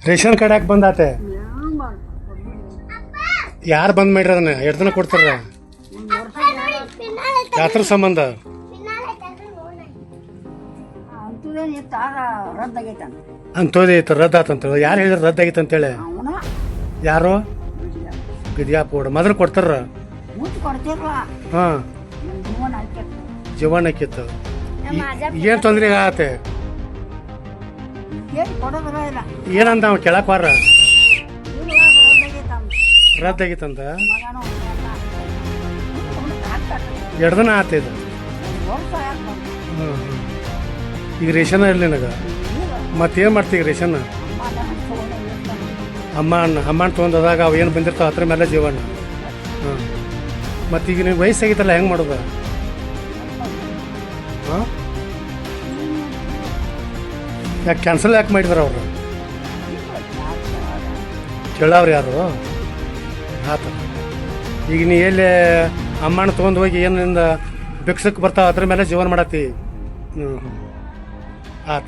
Ration card ಯಾಕೆ ಬಂದಾತೆ? ಯಾರು ಬಂದ್ ಮಾಡ್ರಿ ಅದನ್ನ? ಎಷ್ಟು ದಿನ ಕೊಡ್ತಾರ? ಯಾತ್ರ ಸಂಬಂಧ ಅಂತೋದೇ ಐತ ರದ್ದು ಆತಂತ. ಯಾರು ಹೇಳಿದ್ರು ರದ್ದು ಆಗೈತೆ ಅಂತೇಳಿ? ಯಾರು? ಬಿದ್ಯಾಪುರ ಮೊದಲು ಕೊಡ್ತಾರ? ಹಾ, ಜೀವನ ಹಾಕಿತ್ತು. ಏನು ತೊಂದ್ರೆ ಆಗತ್ತೆ? ಏನಂತ ಅವ ಕೇಳಕ್ ಬಾರ? ರದ್ದಾಗಿತ್ತಂತ. ಎರಡು ದಿನ ಆತ ಇದು. ಈಗ ರೇಷನ್ ಇರಲಿ ನನಗ. ಮತ್ತೇನು ಮಾಡ್ತೀವಿ ರೇಷನ್? ಅಮ್ಮಣ್ಣ ತೊಗೊಂಡದಾಗ ಅವು ಏನು ಬಂದಿರ್ತಾವ ಅದ್ರ ಮೇಲೆ ಜೀವನ. ಹಾಂ, ಮತ್ತೀಗ ನೀವು ವಯಸ್ಸಾಗಿತ್ತಲ್ಲ, ಹೆಂಗೆ ಮಾಡೋದು? ಹಾಂ, ಯಾಕೆ ಕ್ಯಾನ್ಸಲ್ ಯಾಕೆ ಮಾಡಿದಾರ ಅವರು? ಕೇಳವ್ರು ಯಾರು? ಆತ. ಈಗ ನೀ ಎಲ್ಲಿ ಅಮ್ಮಣ್ಣ ತೊಗೊಂಡು ಹೋಗಿ ಏನಿಂದ ಭಿಕ್ಷಕ್ಕೆ ಬರ್ತಾವ ಅದ್ರ ಮೇಲೆ ಜೀವನ ಮಾಡತ್ತಿ. ಹ್ಞೂ, ಆತ.